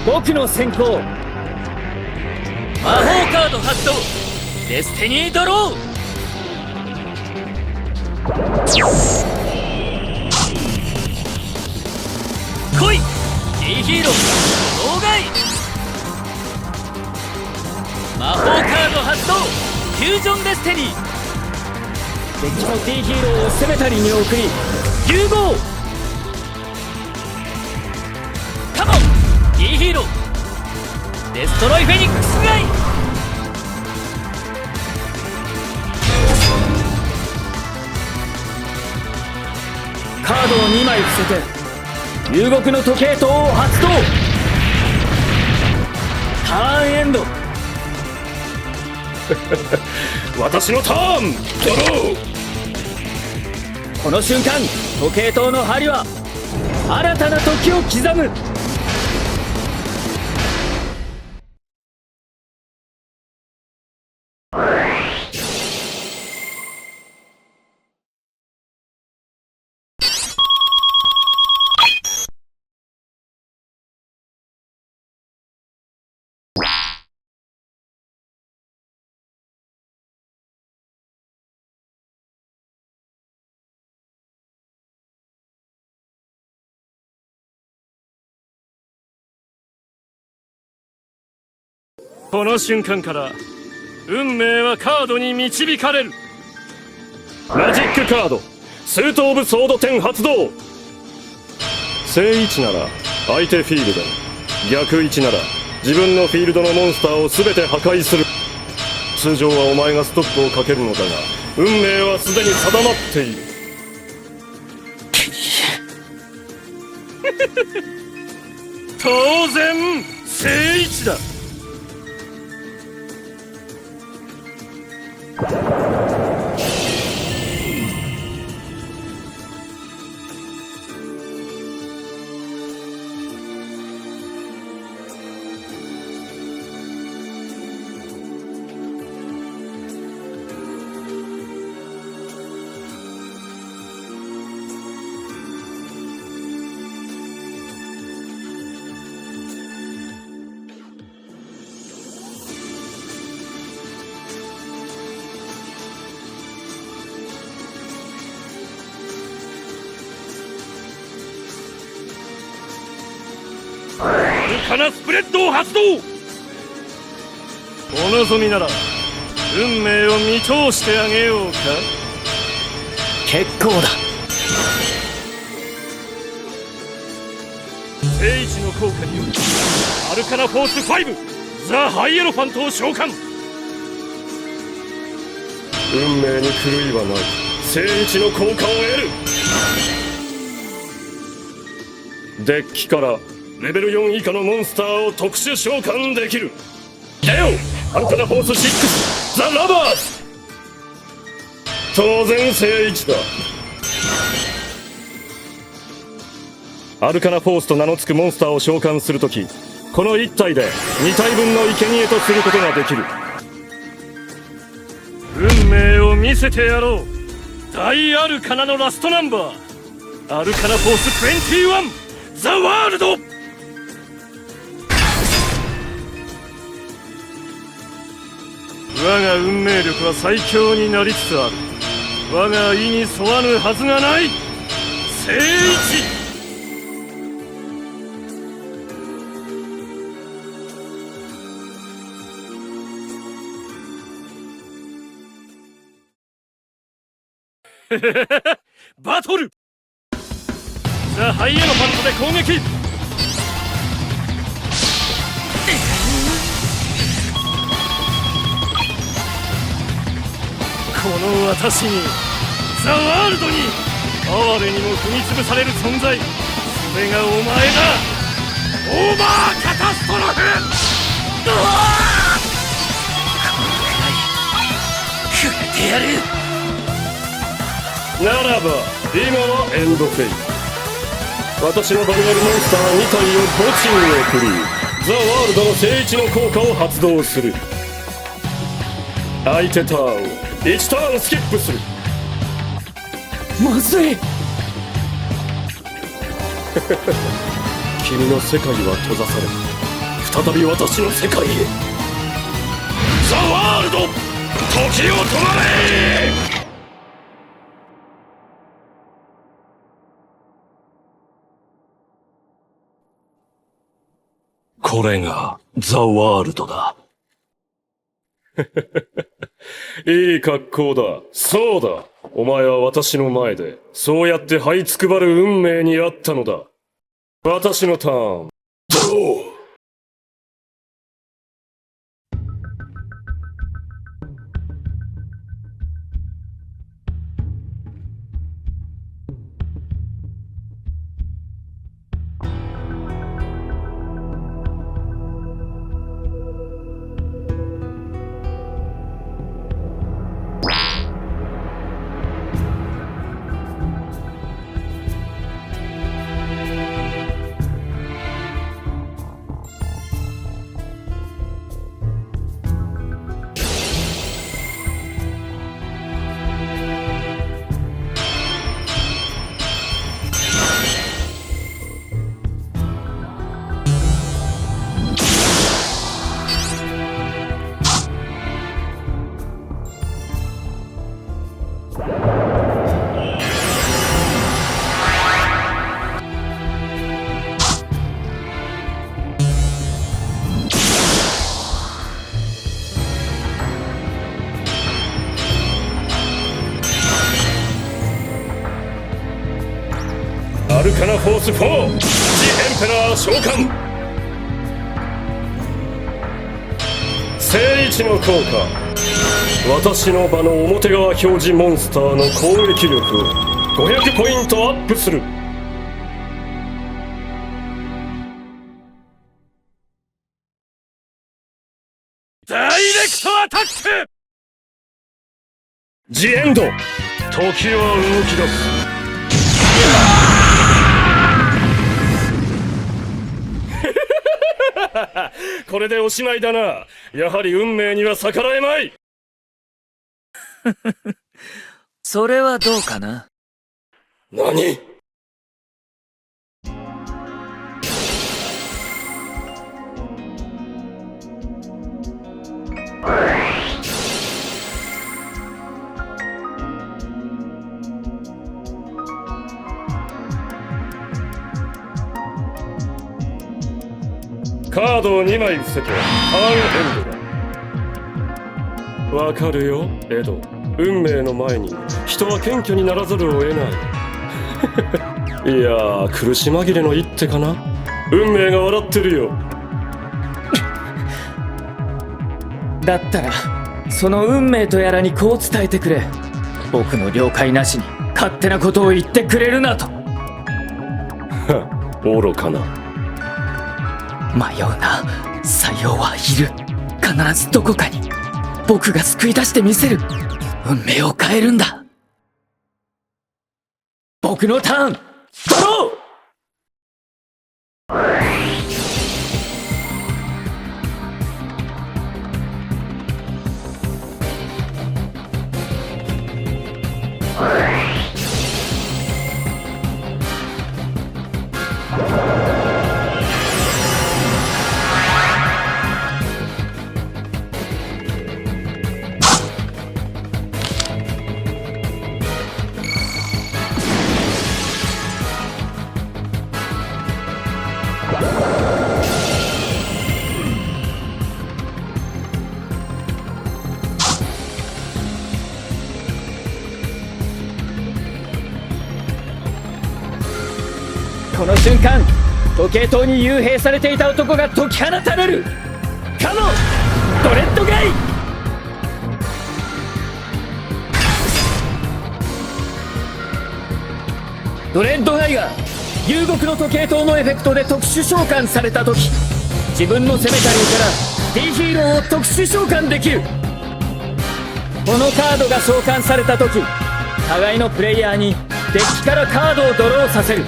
僕の先行。魔法カード発動。デスティニードロー。来い T ヒーロー妨害。魔法カード発動。フュージョンデスティニー。敵の T ヒーローを攻めたりに送り融合。カモン T ヒーローデストロイフェニックスガイ。カードを2枚伏せて遊牧の時計塔を発動。ターンエンド。私のターンドロー。この瞬間時計塔の針は新たな時を刻む。この瞬間から運命はカードに導かれる。マジックカードスート・オブ・ソード10発動。正位置なら相手フィールド、逆位置なら自分のフィールドのモンスターを全て破壊する。通常はお前がストップをかけるのだが運命はすでに定まっている。当然正位置だ。アルカナスプレッドを発動。お望みなら運命を見通してあげようか。結構だ。正位置の効果によりアルカナフォース5ザ・ハイエロファントを召喚。運命に狂いはない。正位置の効果を得る。デッキからレベル4以下のモンスターを特殊召喚できる。レオアルカナフォース6ザ・ラバーズ。当然正位置だ。アルカナフォースと名の付くモンスターを召喚するときこの1体で2体分の生贄とすることができる。運命を見せてやろう。大アルカナのラストナンバーアルカナフォース21ザ・ワールド。我が運命力は最強になりつつある。我が意に沿わぬはずがない。正位置。バトルザ・ハイエロファントで攻撃。この私にザ・ワールドに哀れにも踏み潰される存在、それがお前だ。オーバーカタストロフ。うわあこのくらい触れてやる。ならば今はエンドフェイ。私のバリアルモンスター2体を墓地に送りザ・ワールドの正位置の効果を発動する。相手ターンを1ターンスキップする。まずい。君の世界は閉ざされ、再び私の世界へ。ザ・ワールド、時を止まれ。これがザ・ワールドだ。いい格好だ。そうだ。お前は私の前で、そうやって這いつくばる運命にあったのだ。私のターン。どう？アルカナフォース4、ジ・エンペラー召喚。聖一の効果。私の場の表側表示モンスターの攻撃力を500ポイントアップする。ダイレクトアタック。ジエンド、時は動き出す。これでおしまいだな。やはり運命には逆らえまい。それはどうかな。何？カードを2枚伏せてターンエンドだ。わかるよ、エド。運命の前に人は謙虚にならざるを得ない。いやー、苦し紛れの一手かな。運命が笑ってるよ。だったらその運命とやらにこう伝えてくれ。僕の了解なしに勝手なことを言ってくれるなと。愚かな。迷うな。採用はいる。必ずどこかに。僕が救い出してみせる。運命を変えるんだ。僕のターン、ドロー。この瞬間、時計塔に幽閉されていた男が解き放たれる。かのドレッドガイ。ドレッドガイが遊牧の時計塔のエフェクトで特殊召喚された時、自分の攻めたりから D ヒーローを特殊召喚できる。このカードが召喚された時、互いのプレイヤーにデッキからカードをドローさせる。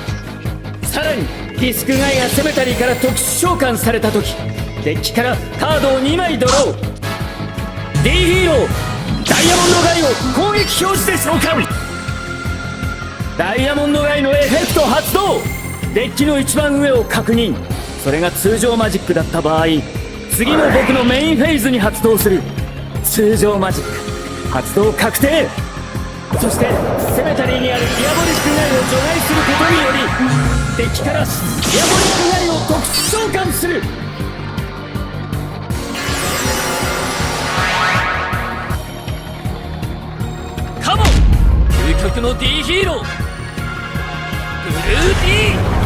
さらにディスクガイがセメタリーから特殊召喚された時、デッキからカードを2枚ドロー。 D ヒーロー大ダイヤモンドガイを攻撃表示で召喚。ダイヤモンドガイのエフェクト発動。デッキの一番上を確認。それが通常マジックだった場合、次の僕のメインフェーズに発動する。通常マジック発動確定。そしてセメタリーにあるディアボリックガイを除外することにより、デッキからディアボリックガイを特殊召喚する。カモン、究極の D ヒーローブルー D。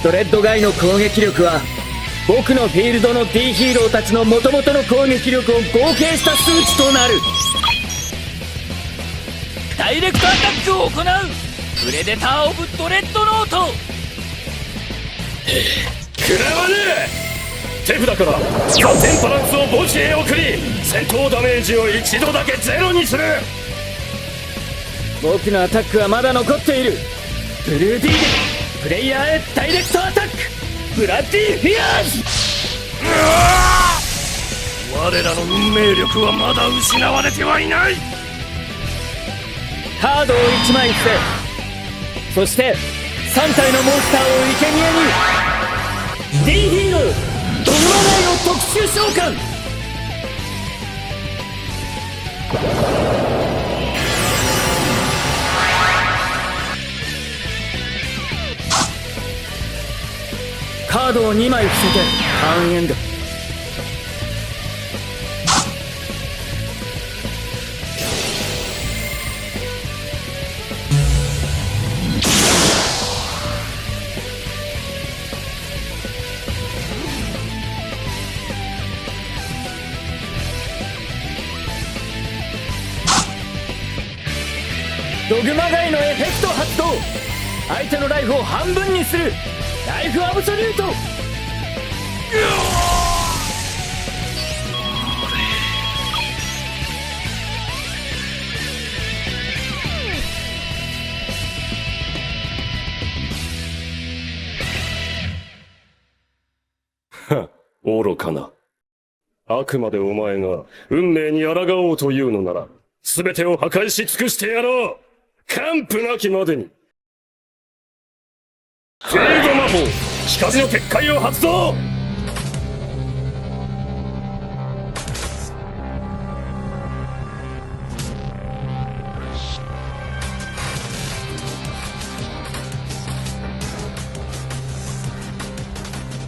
ドレッドガイの攻撃力は僕のフィールドの D ヒーローたちの元々の攻撃力を合計した数値となる。ダイレクトアタックを行うプレデター・オブ・ドレッドノート。食らわねえ。手札からザ・テンパランスを墓地へ送り、戦闘ダメージを一度だけゼロにする。僕のアタックはまだ残っている。ブルー D でプレイヤーへダイレクトアタック。ブラッディ・フィアーズ。我らの運命力はまだ失われてはいない。カードを1枚捨て、そして3体のモンスターを生贄に D ヒーロードグマガイを特殊召喚。カードを2枚伏せてターンエンド。ドグマガイのエフェクト発動。相手のライフを半分にする。ライフアブソリュート。愚かな。あくまでお前が運命に抗おうというのなら、全てを破壊し尽くしてやろう。完膚なきまでに。フェード魔法、光の結界を発動。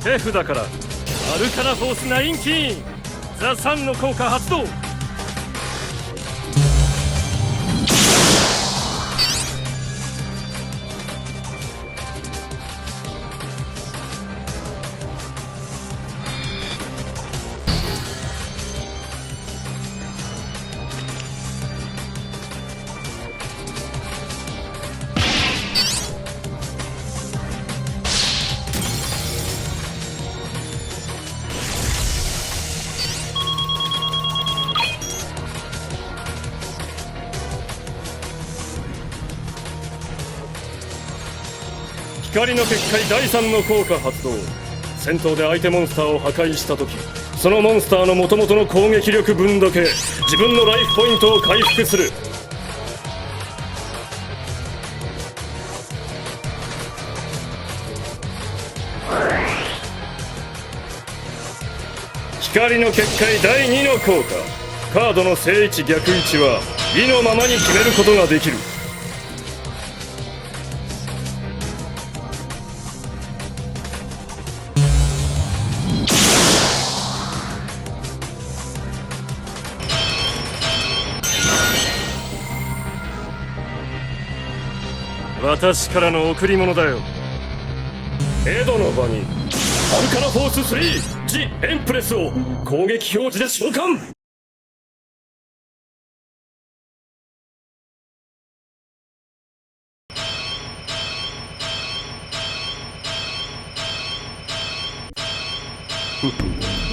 手札からアルカナフォース9キーンザ・サンの効果発動。光の結界第3の効果発動。戦闘で相手モンスターを破壊した時、そのモンスターの元々の攻撃力分だけ自分のライフポイントを回復する。光の結界第2の効果。カードの正位置逆位置は意のままに決めることができる。私からの贈り物だよ。エドの場にアルカナフォース3ジ・エンプレスを攻撃表示で召喚。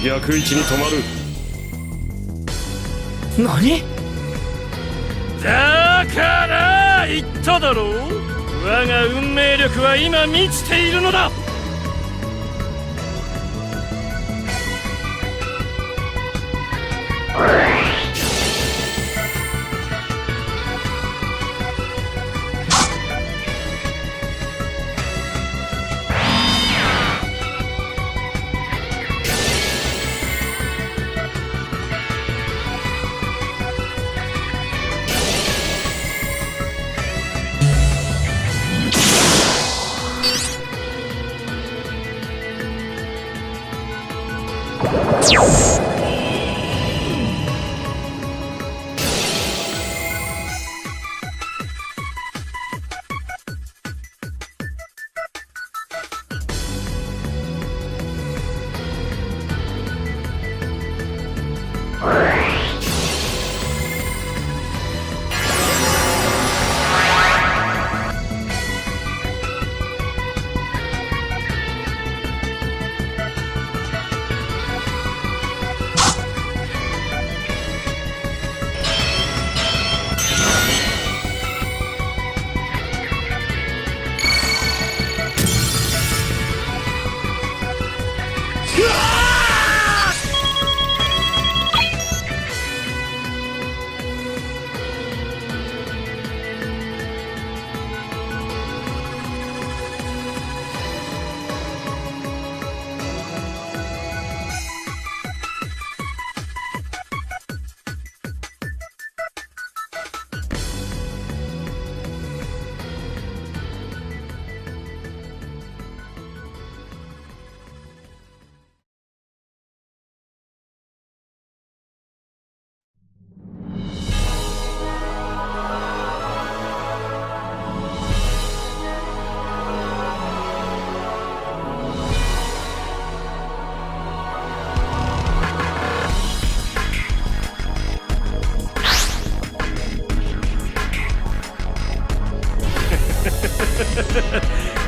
逆位置に止まる。何？だから言っただろう。我が運命力は今満ちているのだ。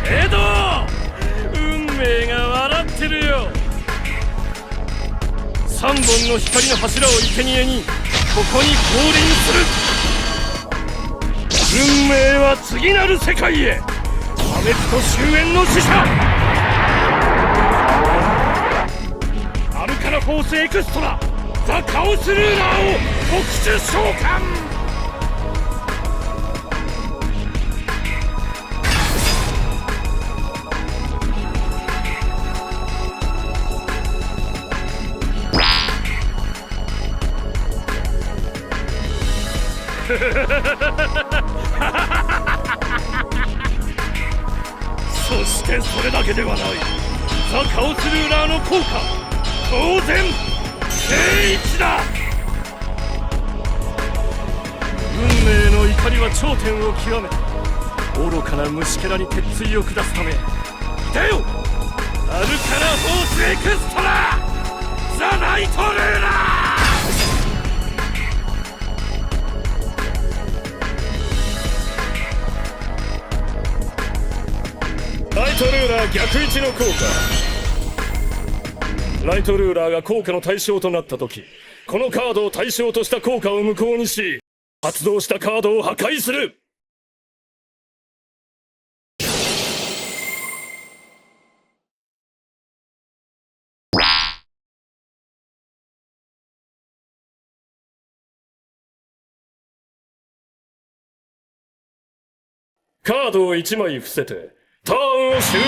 エド、運命が笑ってるよ。3本の光の柱を生贄にここに降臨する。運命は次なる世界へ。破滅と終焉の使者、アルカナフォースエクストラザ・カオスルーラーを特殊召喚。そしてそれだけではない。ザ・カオスルーラーの効果、当然聖一だ。運命の怒りは頂点を極めた。愚かな虫けらに鉄槌を下すため、いでよアルカナフォースエクストラザ・ナイトルーラー。ライトルーラー逆位置の効果。ライトルーラーが効果の対象となった時、このカードを対象とした効果を無効にし、発動したカードを破壊する。カードを1枚伏せてターンを終了。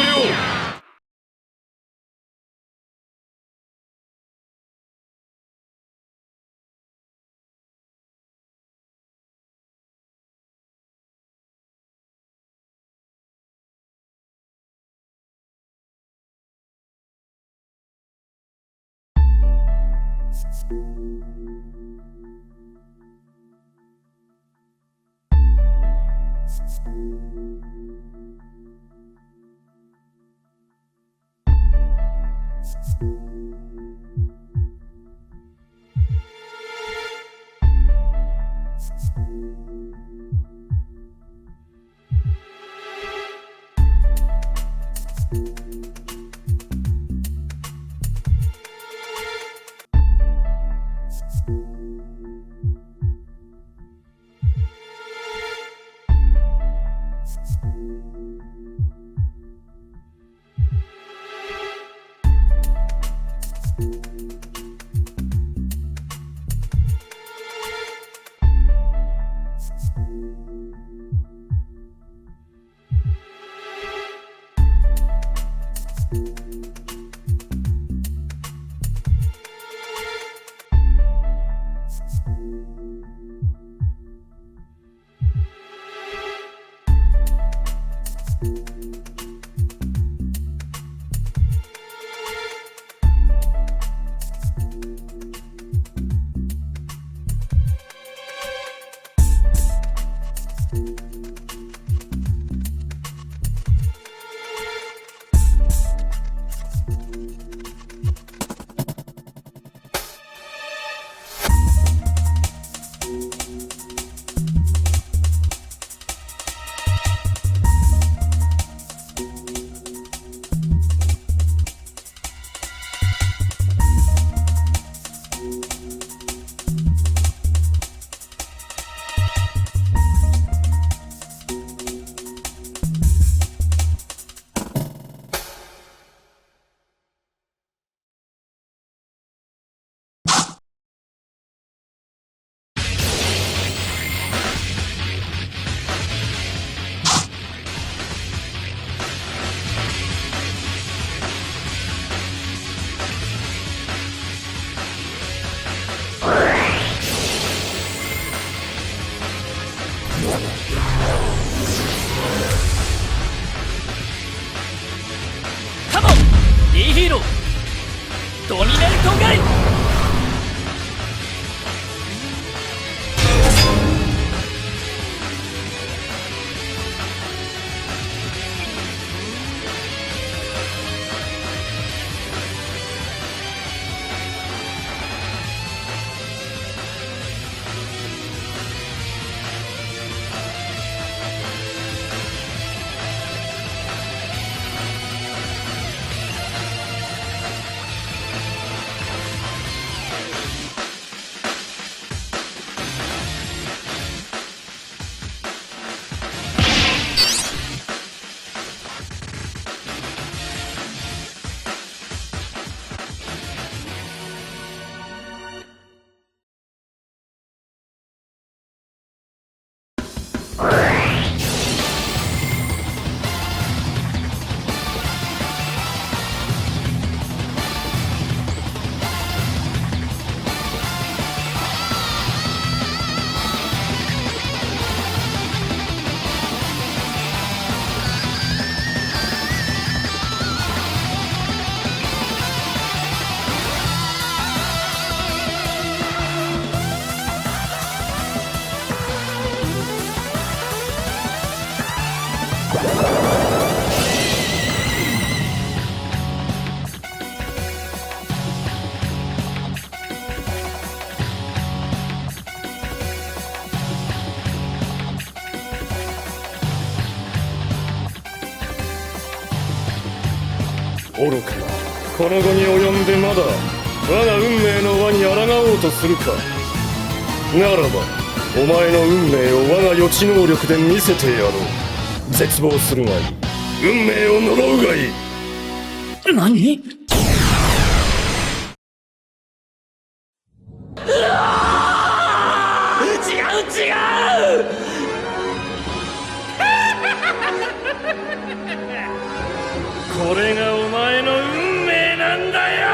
カモン D ヒーロードミネントガイ。愚かな。この後に及んでまだ我が運命の輪に抗おうとするか。ならばお前の運命を我が予知能力で見せてやろう。絶望するがいい。運命を呪うがいい。何？違う違うそれがお前の運命なんだよ。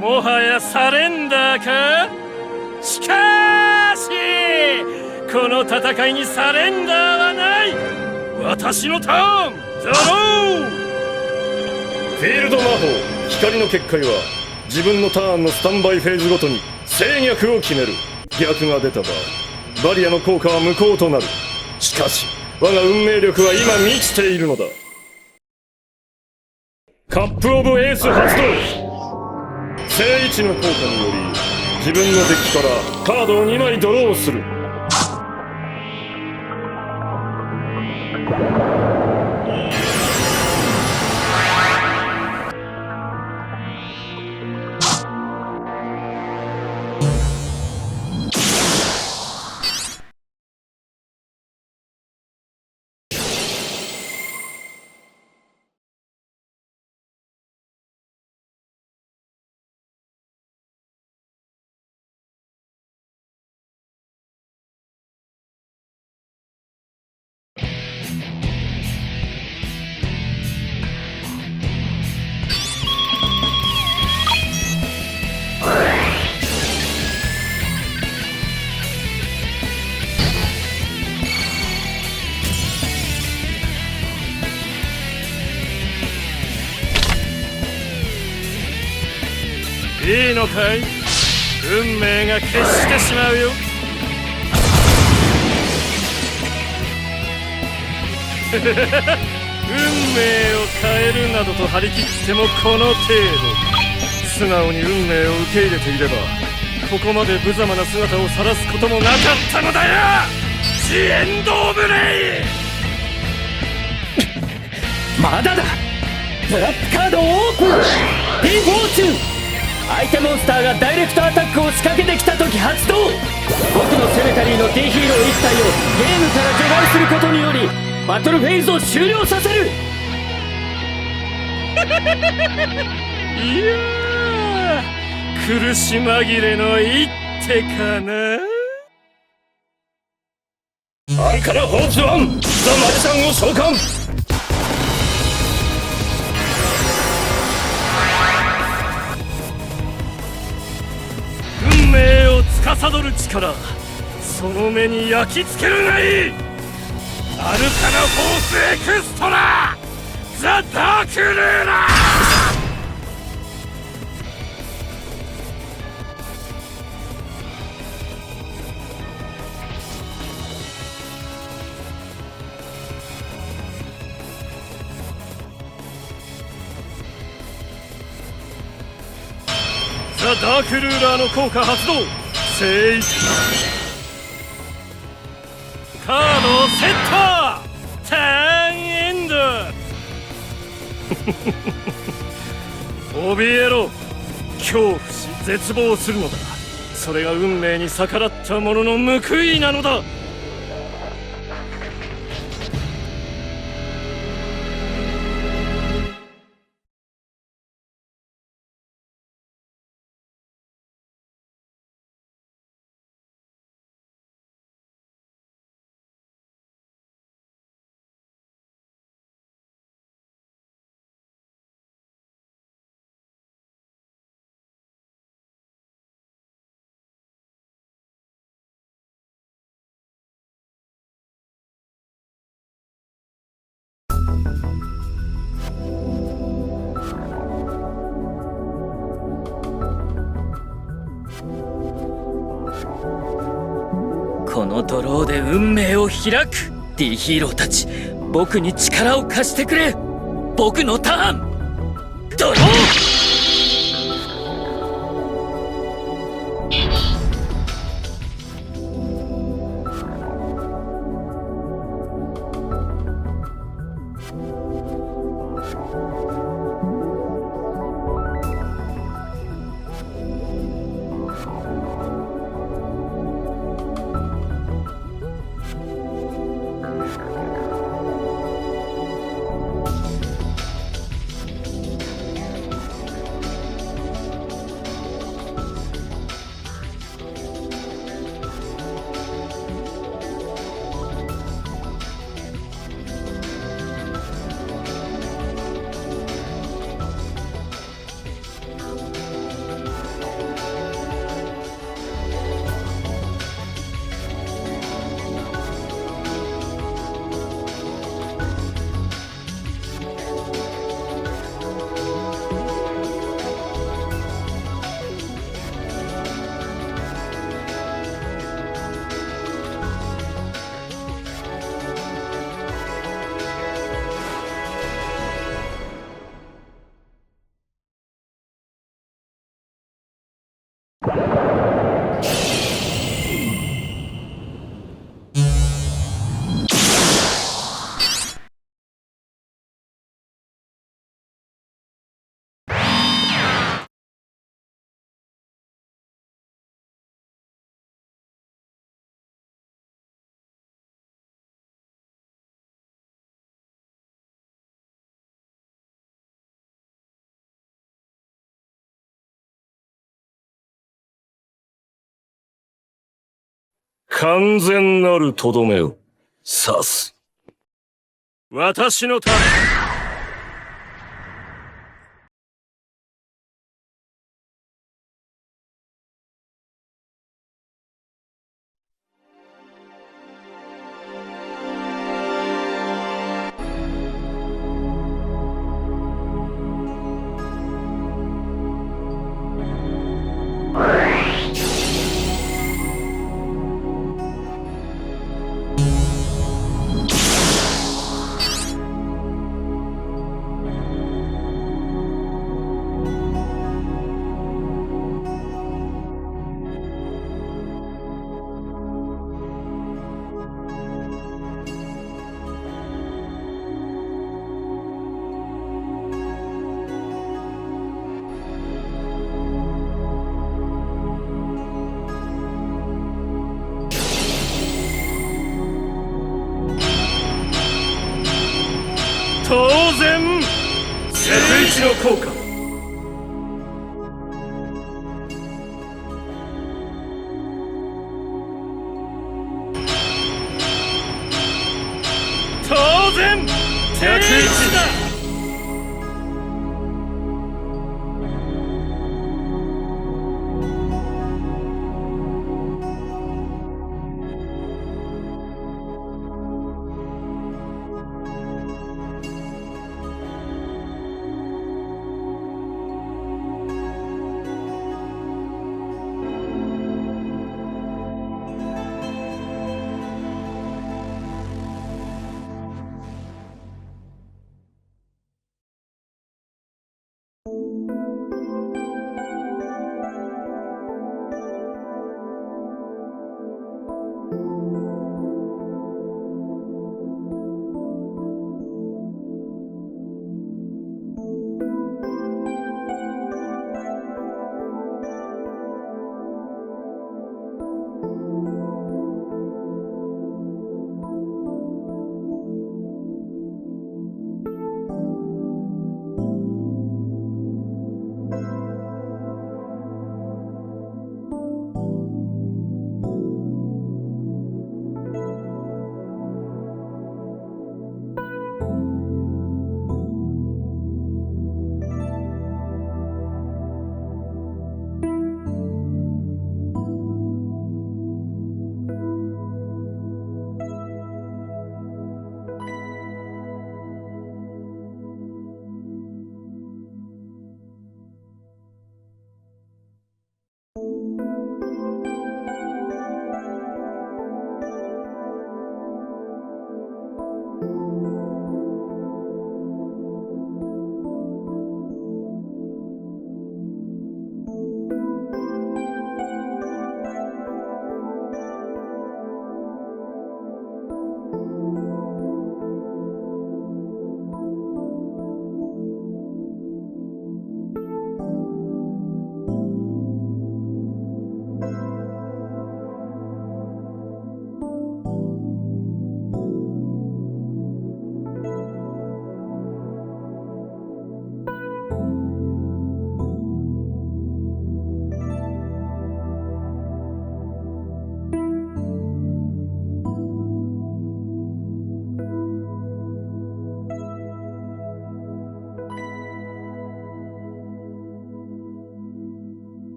もはやサレンダーか。しかしこの戦いにサレンダーはない。私のターンだろう。フィールド魔法光の結界は自分のターンのスタンバイフェーズごとに制逆を決める。逆が出た場合バリアの効果は無効となる。しかし我が運命力は今満ちているのだ。カップオブエース発動。正位置の効果により自分のデッキからカードを2枚ドローする。いいのかい。運命が決してしまうよ。運命を変えるなどと張り切ってもこの程度。素直に運命を受け入れていればここまで無様な姿を晒すこともなかったのだよ。ジエンド・オブ・レイ。まだだ。トラップカードをオープン。ディフォーチュン。相手モンスターがダイレクトアタックを仕掛けてきた時発動。僕のセメタリーの D ヒーロー1体をゲームから除外することによりバトルフェーズを終了させる。いやー苦し紛れの一手かな。アンカラ・ホーツワンザ・マジシャンを召喚。運命を司る力、その目に焼き付けるがいい。アルカナ・フォース・エクストラザ・ダーク・ルーラー。ザ・ダークルーラーの効果発動。聖域カードをセット。ターンエンド。怯えろ。恐怖し絶望するのだ。それが運命に逆らった者の報いなのだ。このドローで運命を開く。 D ヒーローたち、僕に力を貸してくれ。僕のターン、ドロー。完全なるとどめを刺す。私のターン。当然世界一の効果。当然101だ。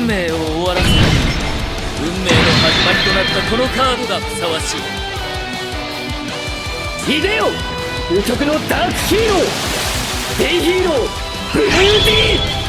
運命を終わらせる運命の始まりとなったこのカードがふさわしい。いでよ究極のダークヒーローデイヒーローブルーディー。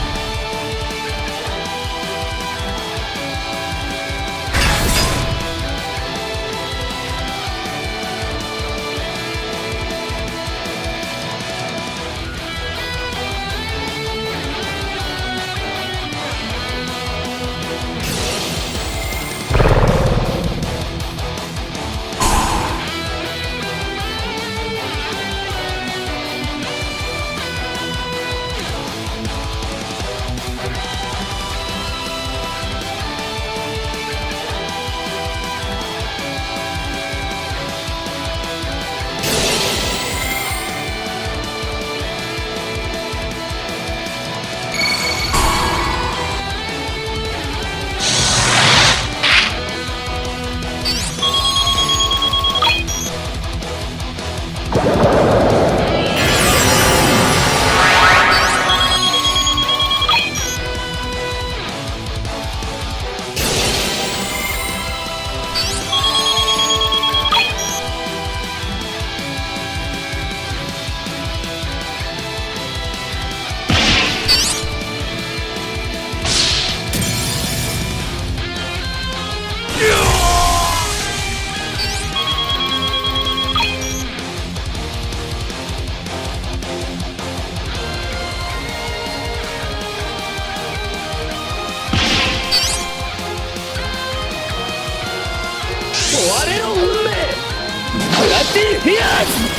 我の運命ブラッディフィアーズ。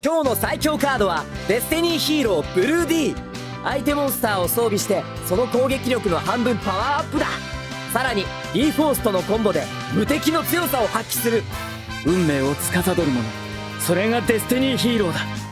今日の最強カードはデスティニーヒーローブルー D。 相手モンスターを装備してその攻撃力の半分パワーアップだ。さらに D フォースとのコンボで無敵の強さを発揮する。運命を司る者、それがデスティニーヒーローだ。